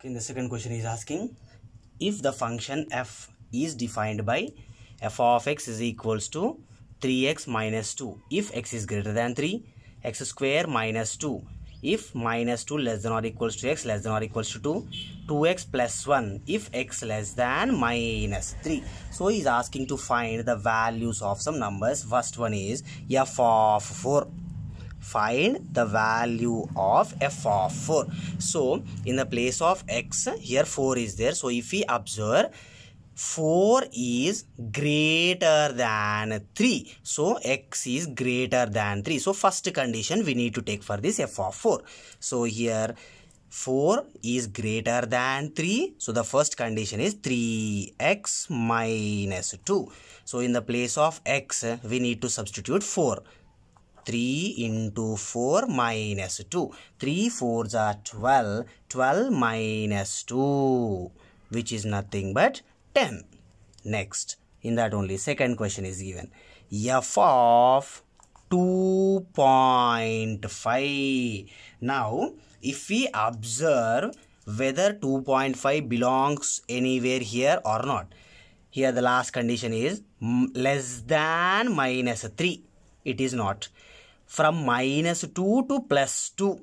In the second question is asking, if the function f is defined by f of x is equals to 3x minus 2 if x is greater than 3, x square minus 2 if minus 2 less than or equals to x less than or equals to 2, 2x plus 1 if x less than minus 3. So he is asking to find the values of some numbers. First one is f of 4. Find the value of f of 4. So in the place of x, here 4 is there. So if we observe, 4 is greater than 3. So x is greater than 3. So first condition we need to take for this f of 4. So here 4 is greater than 3. So the first condition is 3x minus 2. So in the place of x, we need to substitute 4. 3 into 4 minus 2. 3 4s are 12. 12 minus 2, which is nothing but 10. Next, in that only second question is given. F of 2.5. Now, if we observe whether 2.5 belongs anywhere here or not. Here the last condition is less than minus 3. It is not. From minus 2 to plus 2,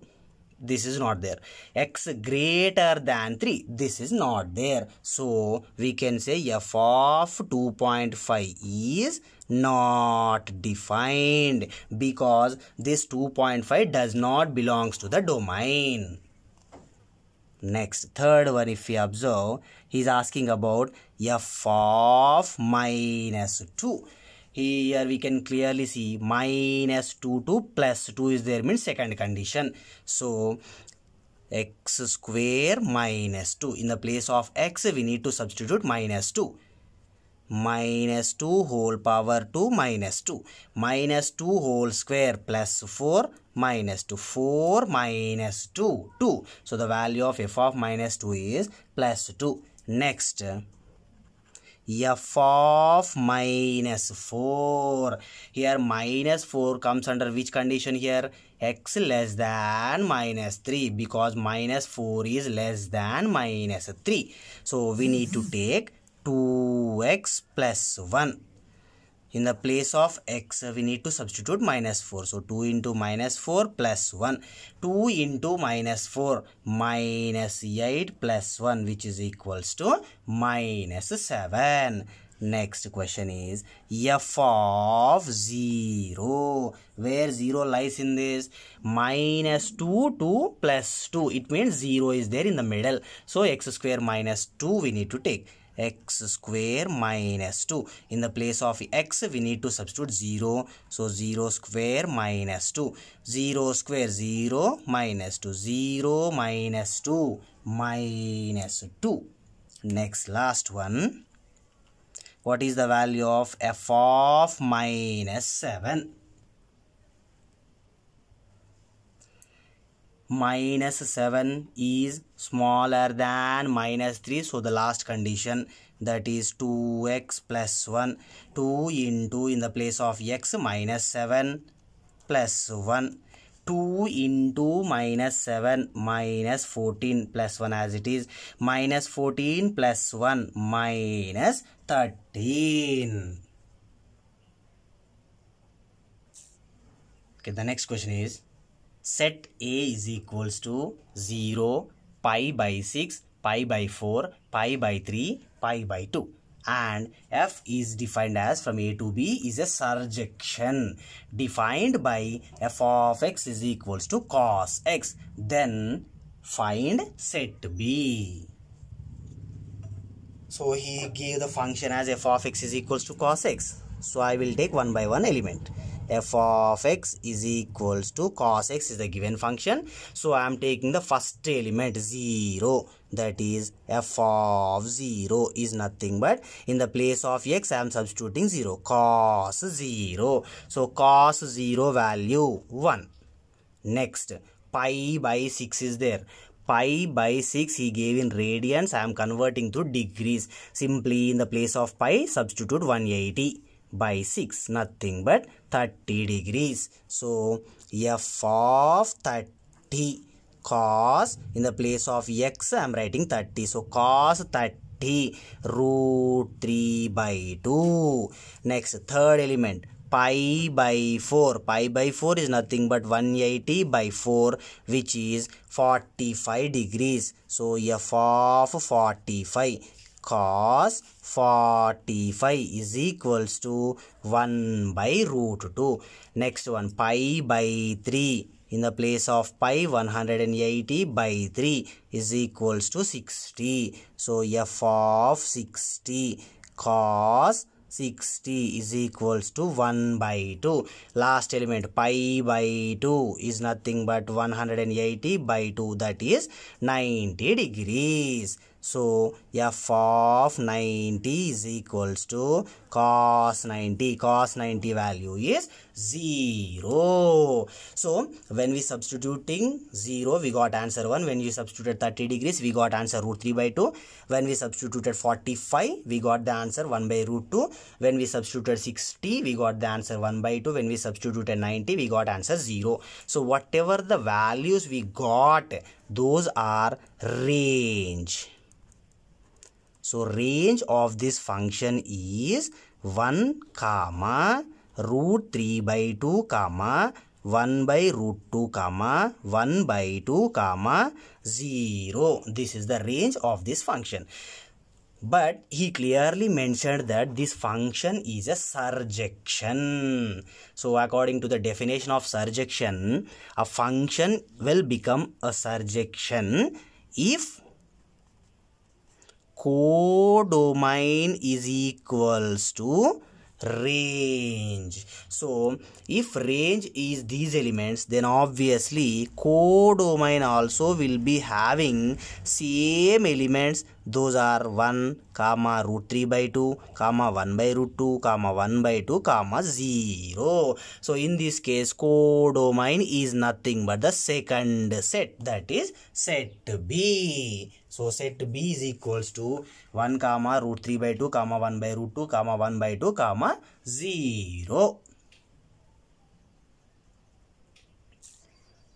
this is not there. X greater than 3, this is not there. So we can say f of 2.5 is not defined because this 2.5 does not belongs to the domain. Next, third one, if we observe, he is asking about f of minus 2. Here we can clearly see minus 2 to plus 2 is there, means second condition. So x square minus 2. In the place of x, we need to substitute minus 2. Minus 2 whole power 2 minus 2. Minus 2 whole square plus 4 minus 2. 4 minus 2, 2. So the value of f of minus 2 is plus 2. Next, f of minus 4. Here minus 4 comes under which condition here? X less than minus 3, because minus 4 is less than minus 3. So we need to take 2x plus 1. In the place of x, we need to substitute minus 4. So 2 into minus 4 plus 1. 2 into minus 4 minus 8 plus 1, which is equals to minus 7. Next question is f of 0. Where 0 lies in this? Minus 2 to plus 2. It means 0 is there in the middle. So x square minus 2 we need to take. X square minus 2. In the place of x, we need to substitute 0. So 0 square minus 2. 0 square 0 minus 2. 0 minus 2 minus 2. Next, last one. What is the value of f of minus 7? Minus 7 is smaller than minus 3. So the last condition, that is 2x plus 1. 2 into, in the place of x, minus 7 plus 1. 2 into minus 7 minus 14 plus 1 as it is. Minus 14 plus 1 minus 13. Okay, the next question is, set A is equals to 0, pi by 6, pi by 4, pi by 3, pi by 2. And f is defined as from A to B is a surjection defined by f of x is equals to cos x. Then find set B. So he gave the function as f of x is equals to cos x. So I will take one by one element. F of x is equals to cos x is the given function. So I am taking the first element 0. That is f of 0 is nothing but in the place of x I am substituting 0. Cos 0. So cos 0 value 1. Next, pi by 6 is there. Pi by 6 he gave in radians. I am converting to degrees. Simply in the place of pi substitute 180. By 6, nothing but 30 degrees. So f of 30 cos, in the place of x I am writing 30. So cos 30 root 3 by 2. Next, third element, pi by 4. Pi by 4 is nothing but 180 by 4, which is 45 degrees. So f of 45 cos 45 is equals to 1 by root 2. Next one, pi by 3. In the place of pi, 180 by 3 is equals to 60. So f of 60 cos 60 is equals to 1 by 2. Last element, pi by 2 is nothing but 180 by 2, that is 90 degrees. So f of 90 is equals to cos 90. Cos 90 value is 0. So when we substituting 0, we got answer 1. When we substituted 30 degrees, we got answer root 3 by 2. When we substituted 45, we got the answer 1 by root 2. When we substituted 60, we got the answer 1 by 2. When we substituted 90, we got answer 0. So whatever the values we got, those are range. So range of this function is 1 comma root 3 by 2 comma 1 by root 2 comma 1 by 2 comma 0. This is the range of this function. But he clearly mentioned that this function is a surjection. So according to the definition of surjection, a function will become a surjection if codomain is equals to range. So if range is these elements, then obviously codomain also will be having same elements. Those are 1 comma root 3 by 2 comma 1 by root 2 comma 1 by 2 comma 0. So in this case, codomain is nothing but the second set, that is set B. So set B is equals to 1 comma root 3 by 2 comma 1 by root 2 comma 1 by 2 comma 0.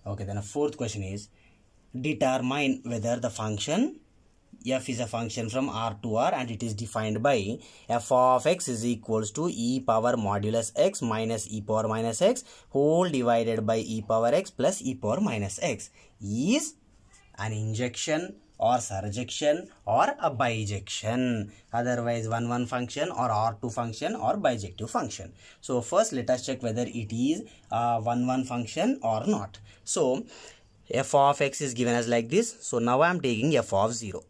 Okay, then a fourth question is, determine whether the function f is a function from R to R and it is defined by f of x is equals to e power modulus x minus e power minus x whole divided by e power x plus e power minus x is an injection or surjection or a bijection, otherwise 1 function or R2 function or bijective function. So first let us check whether it is a 1 function or not. So f of x is given as like this. So now I am taking f of 0.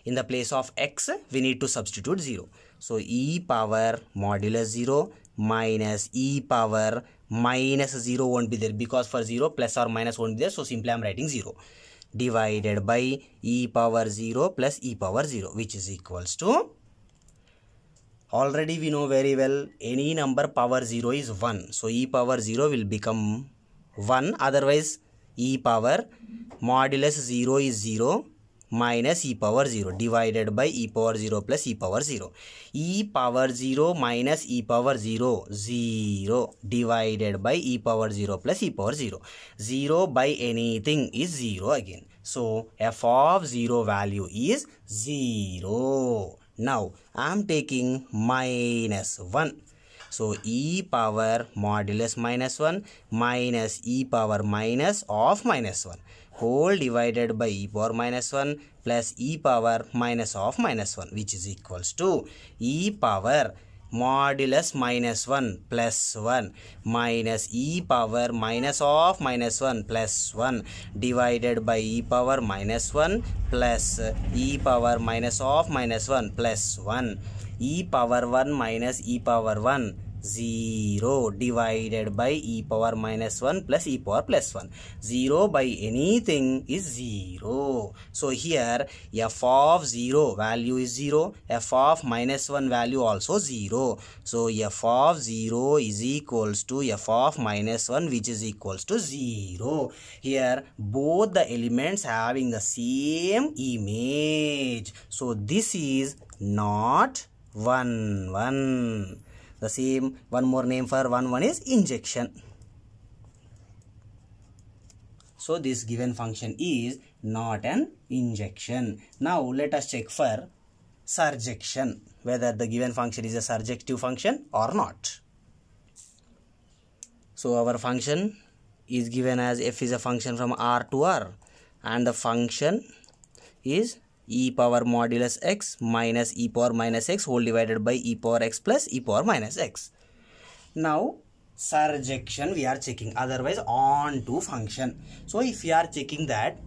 In the place of x, we need to substitute 0. So e power modulus 0 minus e power minus 0 won't be there, because for 0 plus or minus won't be there. So simply I am writing 0 divided by e power 0 plus e power 0, which is equals to, already we know very well, any number power 0 is 1. So e power 0 will become 1. Otherwise e power modulus 0 is 0 minus e power 0 divided by e power 0 plus e power 0. E power 0 minus e power 0, 0 divided by e power 0 plus e power 0. 0 by anything is 0 again. So f of 0 value is 0. Now I am taking minus 1. So e power modulus minus 1 minus e power minus of minus 1 whole divided by e power minus 1 plus e power minus of minus 1, which is equals to e power modulus minus 1 plus 1 minus e power minus of minus 1 plus 1 divided by e power minus 1 plus e power minus of minus 1 plus 1 e power 1 minus e power 1, 0 divided by e power minus 1 plus e power plus 1. 0 by anything is 0. So here f of 0 value is 0. F of minus 1 value also 0. So f of 0 is equals to f of minus 1, which is equals to 0. Here both the elements having the same image. So this is not 1. The same, one more name for 1 is injection. So this given function is not an injection. Now let us check for surjection, whether the given function is a surjective function or not. So our function is given as f is a function from R to R, and the function is e power modulus x minus e power minus x whole divided by e power x plus e power minus x. Now surjection we are checking, otherwise onto function. So if we are checking that,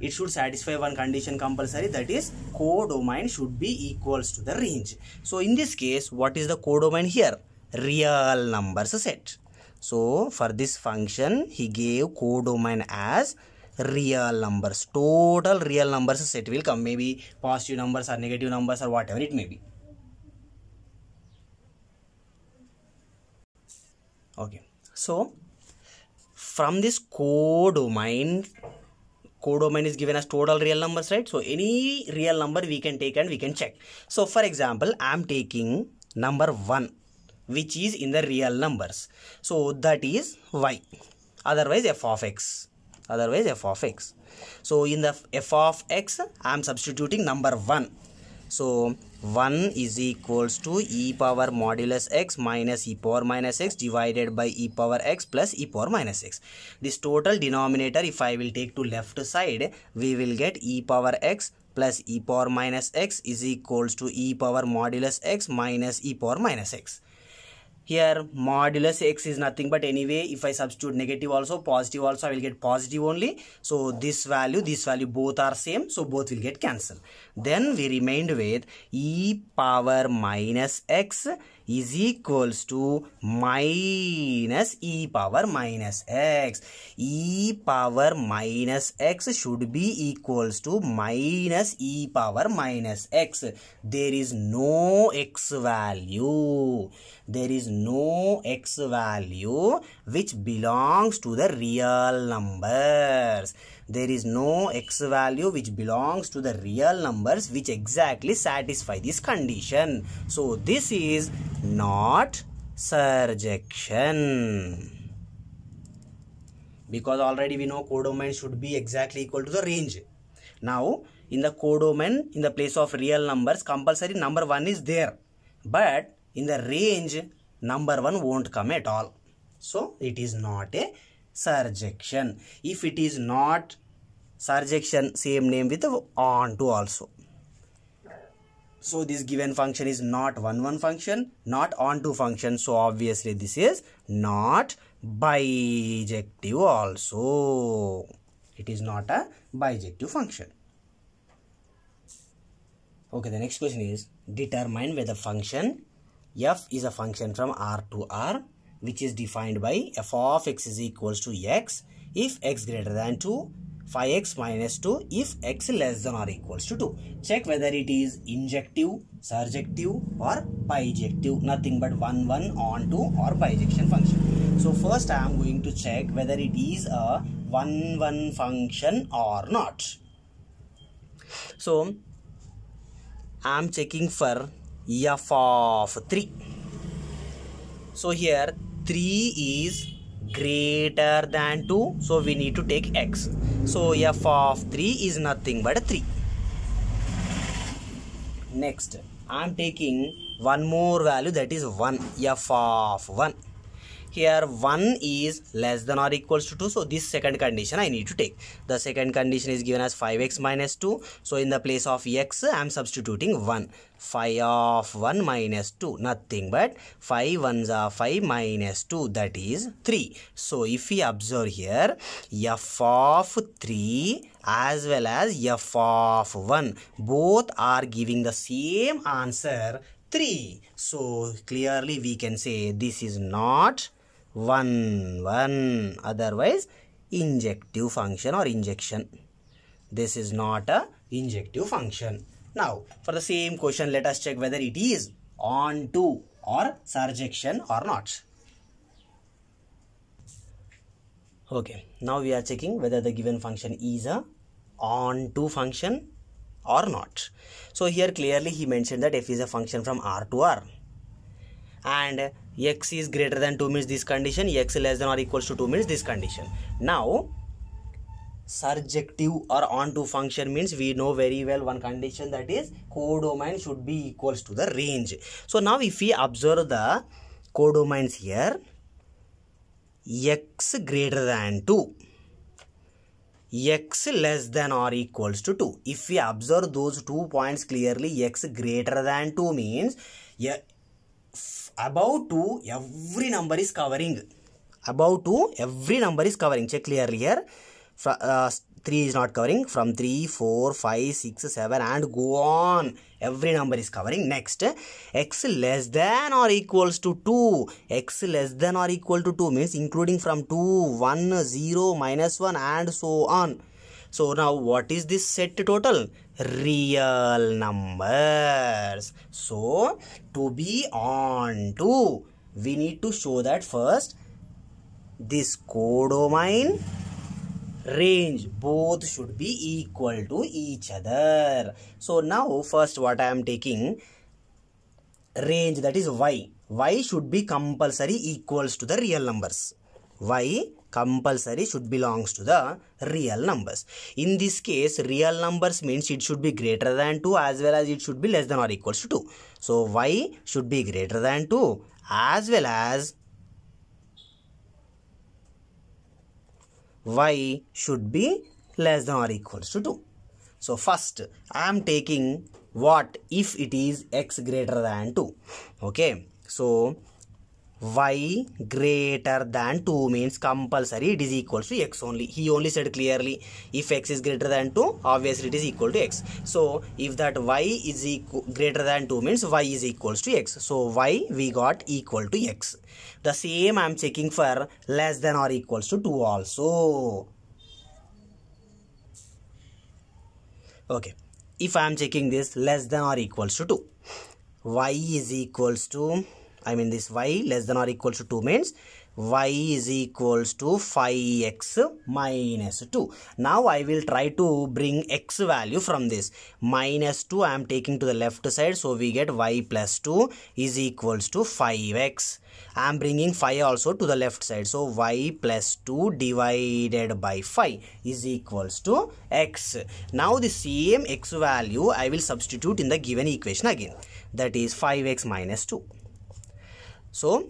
it should satisfy one condition compulsory, that is codomain should be equals to the range. So in this case, what is the codomain here? Real numbers set. So for this function, he gave codomain as real numbers. Total real numbers set will come, maybe positive numbers or negative numbers or whatever it may be. Okay, so from this codomain is given as total real numbers, right? So any real number we can take and we can check. So for example, I am taking number 1, which is in the real numbers. So that is y, otherwise f of x. So in the f of x, I am substituting number 1. So 1 is equals to e power modulus x minus e power minus x divided by e power x plus e power minus x. This total denominator, if I will take to left side, we will get e power x plus e power minus x is equals to e power modulus x minus e power minus x. Here modulus x is nothing but, anyway if I substitute negative also, positive also, I will get positive only. So this value both are same, so both will get cancelled. Then we remained with e power minus x is equals to minus e power minus x. E power minus x should be equals to minus e power minus x. There is no x value. There is no x value which belongs to the real numbers. There is no x value which belongs to the real numbers which exactly satisfy this condition. So this is not surjection. Because already we know codomain should be exactly equal to the range. Now in the codomain, in the place of real numbers, compulsory number 1 is there. But in the range, number 1 won't come at all. So it is not a surjection. If it is not surjection, same name with onto also. So this given function is not 1-1 function, not onto function. So obviously this is not bijective also. It is not a bijective function. Okay, the next question is determine whether function f is a function from R to R, which is defined by f of x is equals to x if x greater than 2, 5x minus 2 if x less than or equals to 2. Check whether it is injective, surjective or bijective. Nothing but 1-1 onto or bijection function. So first I am going to check whether it is a 1-1 function or not. So I am checking for f of 3. So here 3 is greater than 2, so we need to take x. So f of 3 is nothing but 3. Next I am taking one more value, that is 1, f of 1. Here 1 is less than or equals to 2, so this second condition I need to take. The second condition is given as 5x minus 2, so in the place of x I am substituting 1. 5 of 1 minus 2, nothing but 5 ones are 5 minus 2, that is 3. So if we observe here, f of 3 as well as f of 1 both are giving the same answer, 3. So clearly we can say this is not 1-1, otherwise injective function or injection. This is not a injective function. Now for the same question, let us check whether it is onto or surjection or not. Okay, now we are checking whether the given function is a onto function or not. So here clearly he mentioned that f is a function from R to R, and x is greater than 2 means this condition, x less than or equals to 2 means this condition. Now surjective or onto function means we know very well one condition, that is codomain should be equals to the range. So now if we observe the codomains here, x greater than 2, x less than or equals to 2. If we observe those 2 points clearly, x greater than 2 means above 2 every number is covering. Above 2 every number is covering. Check clearly here. 3 is not covering. From 3, 4, 5, 6, 7 and go on. Every number is covering. Next, x less than or equals to 2. X less than or equal to 2 means including from 2, 1, 0, minus 1 and so on. So now what is this set total? Real numbers. So to be on to, we need to show that first this codomain range both should be equal to each other. So now first what I am taking, range, that is y. Y should be compulsory equals to the real numbers. Y compulsory should belongs to the real numbers. In this case, real numbers means it should be greater than 2 as well as it should be less than or equals to 2. So y should be greater than 2 as well as y should be less than or equals to 2. So first I am taking what if it is x greater than 2. Okay, so y greater than 2 means compulsory it is equal to x only. He only said clearly if x is greater than 2, obviously it is equal to x. So if that y is greater than 2 means y is equals to x. So y we got equal to x. The same I am checking for less than or equals to 2 also. Okay, if I am checking this less than or equals to 2, y is equals to, this y less than or equals to 2 means y is equals to 5x minus 2. Now I will try to bring x value from this. Minus 2 I am taking to the left side, so we get y plus 2 is equals to 5x. I am bringing 5 also to the left side, so y plus 2 divided by 5 is equals to x. Now the same x value I will substitute in the given equation again, that is 5x minus 2. So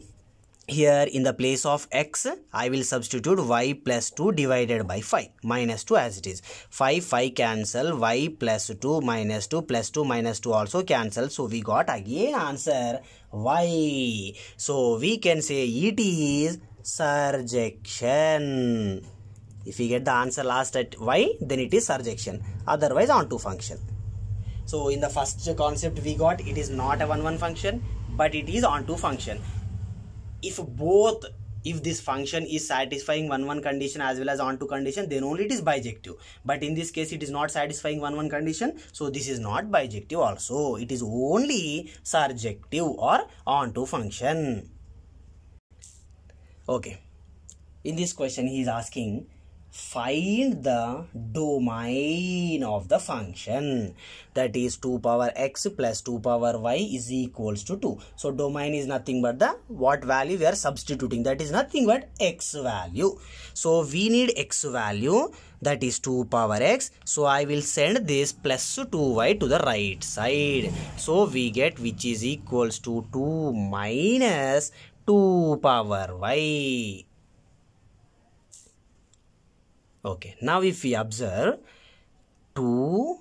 here in the place of x I will substitute y plus 2 divided by 5 minus 2 as it is. 5 cancel, y plus 2 minus 2 plus 2 minus 2 also cancel. So we got again answer y. So we can say it is surjection. If we get the answer last at y, then it is surjection, otherwise onto function. So in the first concept we got it is not a 1-1 function, but it is onto function. If this function is satisfying 1-1 condition as well as onto condition, then only it is bijective. But in this case it is not satisfying 1-1 condition, so this is not bijective also. It is only surjective or onto function. Okay, in this question he is asking, find the domain of the function, that is 2 power x plus 2 power y is equals to 2. So domain is nothing but the what value we are substituting, that is nothing but x value. So we need x value, that is 2 power x. So I will send this plus 2y to the right side. So we get which is equals to 2 minus 2 power y. Okay, now if we observe 2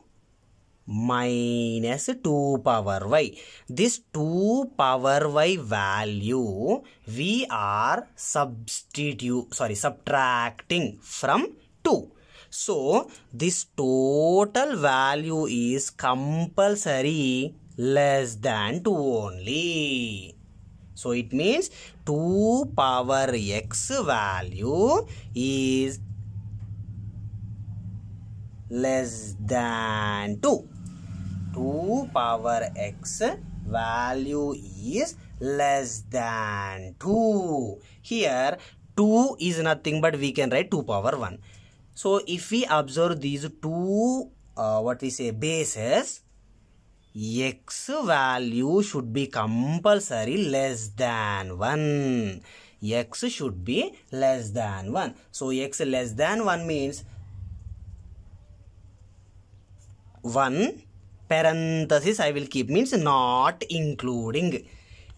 minus 2 power y, this 2 power y value we are subtracting from 2. So this total value is compulsory less than 2 only. So it means 2 power x value is less than 2. 2 power x value is less than 2. Here 2 is nothing but we can write 2 power 1. So if we observe these two bases, x value should be compulsory less than 1. X should be less than 1. So x less than 1 means 1 parenthesis I will keep, means not including.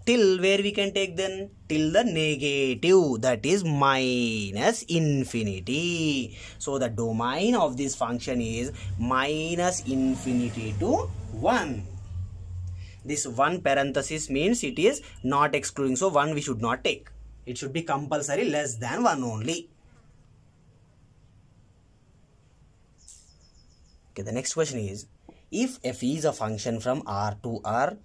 Till where we can take then? Till the negative, that is minus infinity. So the domain of this function is minus infinity to 1. This 1 parenthesis means it is not excluding, so 1 we should not take. It should be compulsory less than 1 only. Okay, the next question is, if f is a function from R to R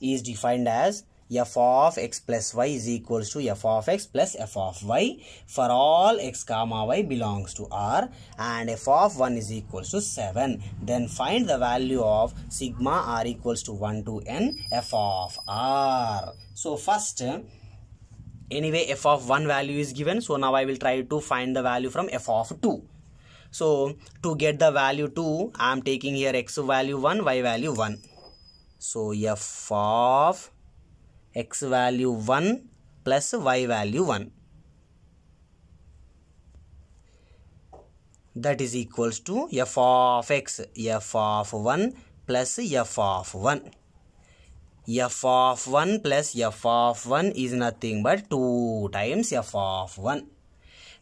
is defined as f of x plus y is equals to f of x plus f of y for all x comma y belongs to R, and f of 1 is equals to 7, then find the value of sigma r equals to 1 to n f of R. So first, anyway f of 1 value is given, so now I will try to find the value from f of 2. So to get the value 2, I am taking here x value 1, y value 1. So f of x value 1 plus y value 1, that is equals to f of x, f of 1 plus f of 1. F of 1 plus f of 1 is nothing but 2 times f of 1.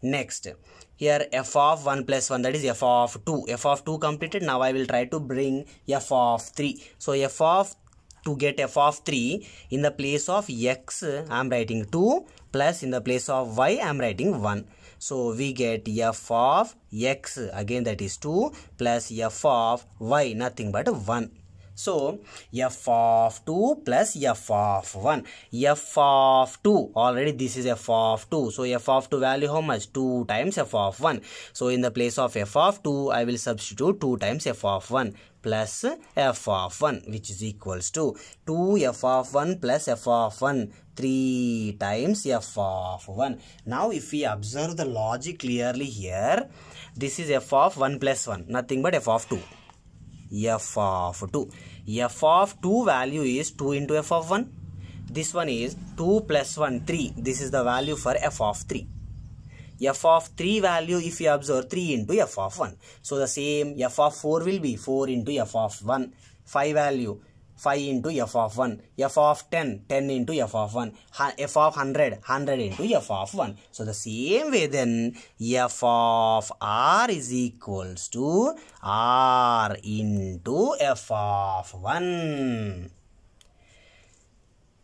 Next, here f of 1 plus 1, that is f of 2. F of 2 completed. Now I will try to bring f of 3. So to get f of 3, in the place of x I am writing 2, plus in the place of y I am writing 1. So we get f of x, again that is 2, plus f of y, nothing but 1. So f of 2 plus f of 1. F of 2, already this is f of 2. So f of 2 value how much? 2 times f of 1. So in the place of f of 2, I will substitute 2 times f of 1 plus f of 1, which is equals to 2 f of 1 plus f of 1, 3 times f of 1. Now if we observe the logic clearly here, this is f of 1 plus 1, nothing but f of 2. F of 2. F of 2 value is 2 into f of 1. This one is 2 plus 1, 3. This is the value for f of 3. F of 3 value, if you observe, 3 into f of 1. So the same f of 4 will be 4 into f of 1. 5 value, 5 into f of 1. F of 10, 10 into f of 1. F of 100, 100 into f of 1. So the same way then, f of r is equals to r into f of 1.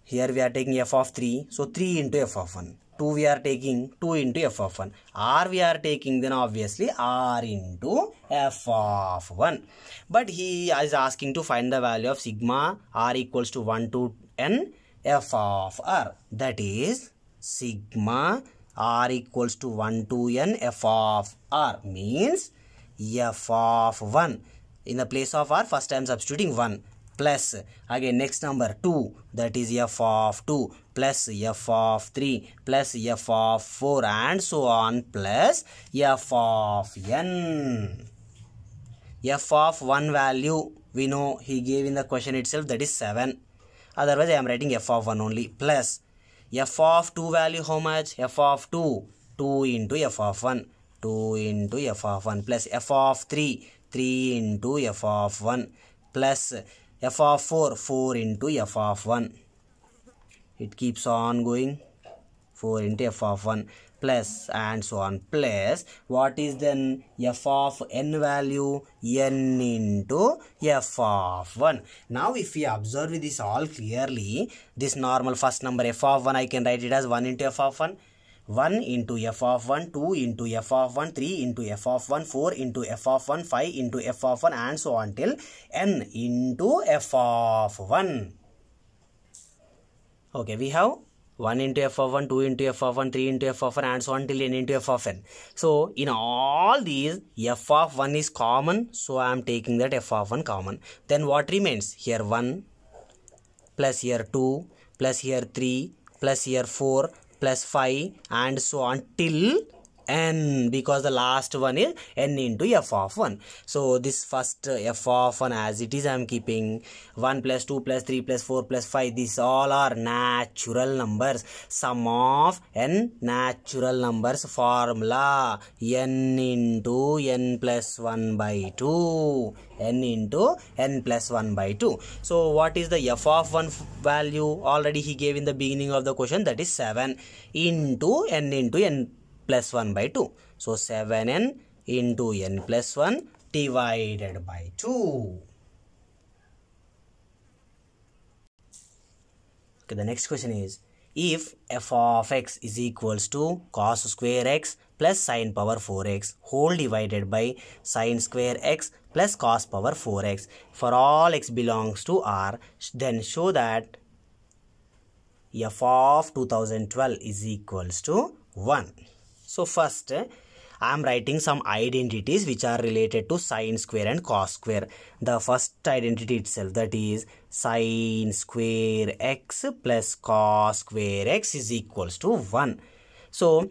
Here we are taking f of 3, so 3 into f of 1. 2 we are taking 2 into f of 1. R we are taking then obviously r into f of 1. But he is asking to find the value of sigma r equals to 1 to n f of r. That is sigma r equals to 1 to n f of r, means f of 1. In the place of r, first I am substituting 1. Plus again next number 2, that is f of 2, plus f of 3, plus f of 4, and so on, plus f of n. F of 1 value we know he gave in the question itself, that is 7. Otherwise I am writing f of 1 only, plus f of 2 value how much? F of 2, 2 into f of 1, 2 into f of 1, plus f of 3, 3 into f of 1, plus f of 4, 4 into f of 1. It keeps on going, 4 into f of 1, plus and so on, plus what is then f of n value? N into f of 1. Now if we observe this all clearly, this normal first number f of 1, I can write it as 1 into f of 1. 1 into f of 1, 2 into f of 1, 3 into f of 1, 4 into f of 1, 5 into f of 1, and so on till n into f of 1. Okay, we have 1 into f of 1, 2 into f of 1, 3 into f of 1, and so on till n into f of n. So in all these, f of 1 is common, so I am taking that f of 1 common. Then what remains? Here 1, plus here 2, plus here 3, plus here 4, plus 5, and so on till n, because the last one is n into f of 1. So this first f of 1 as it is I am keeping. 1 plus 2 plus 3 plus 4 plus 5, these all are natural numbers. Sum of n natural numbers formula, n into n plus 1 by 2, n into n plus 1 by 2. So what is the f of 1 value? Already he gave in the beginning of the question, that is 7 into n plus 1 by 2. So 7n into n plus 1 divided by 2. Okay, the next question is, if f of x is equals to cos square x plus sin power 4x whole divided by sin square x plus cos power 4x for all x belongs to R, then show that f of 2012 is equals to 1. So first I am writing some identities which are related to sin square and cos square. The first identity itself, that is sin square x plus cos square x is equals to 1. So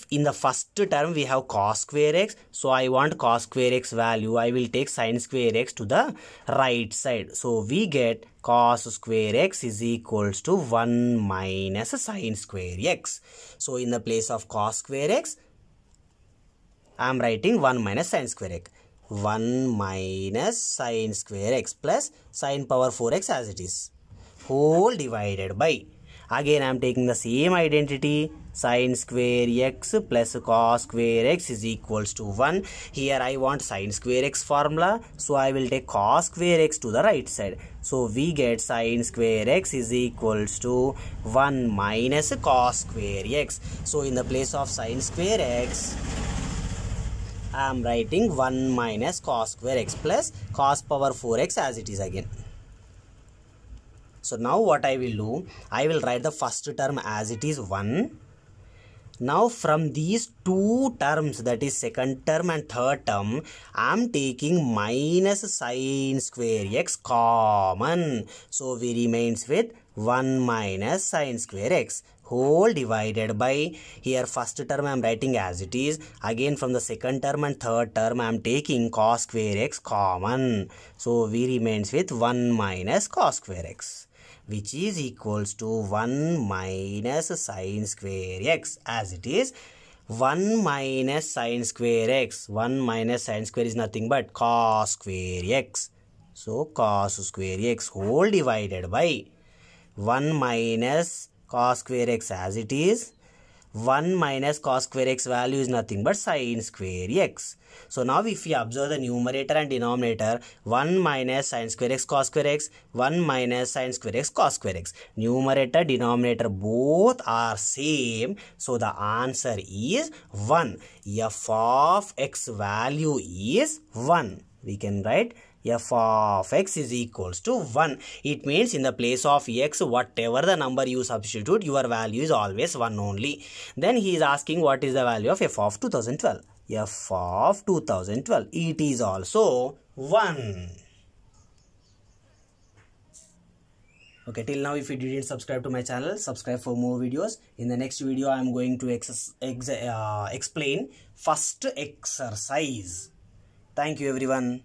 in the first term we have cos square x. So I want cos square x value. I will take sin square x to the right side. So we get cos square x is equals to 1 minus sin square x. So in the place of cos square x, I am writing 1 minus sin square x. 1 minus sin square x plus sin power 4x as it is, whole divided by, again I am taking the same identity, sin square x plus cos square x is equals to 1. Here I want sin square x formula, so I will take cos square x to the right side. So we get sin square x is equals to 1 minus cos square x. So in the place of sin square x, I am writing 1 minus cos square x plus cos power 4x as it is again. So now what I will do, I will write the first term as it is 1. Now from these two terms, that is second term and third term, I am taking minus sin square x common. So we remains with 1 minus sin square x whole divided by, here first term I am writing as it is. Again from the second term and third term I am taking cos square x common. So we remains with 1 minus cos square x, which is equals to 1 minus sin square x as it is. 1 minus sin square x, 1 minus sin square is nothing but cos square x. So cos square x whole divided by 1 minus cos square x as it is. 1 minus cos square x value is nothing but sin square x. So now if we observe the numerator and denominator, 1 minus sin square x cos square x, 1 minus sin square x cos square x. Numerator, denominator both are same. So the answer is 1. F of x value is 1. We can write f of x is equals to 1. It means in the place of x, whatever the number you substitute, your value is always 1 only. Then he is asking what is the value of f of 2012. F of 2012, it is also 1. Okay, till now if you didn't subscribe to my channel, subscribe for more videos. In the next video I am going to explain first exercise. Thank you everyone.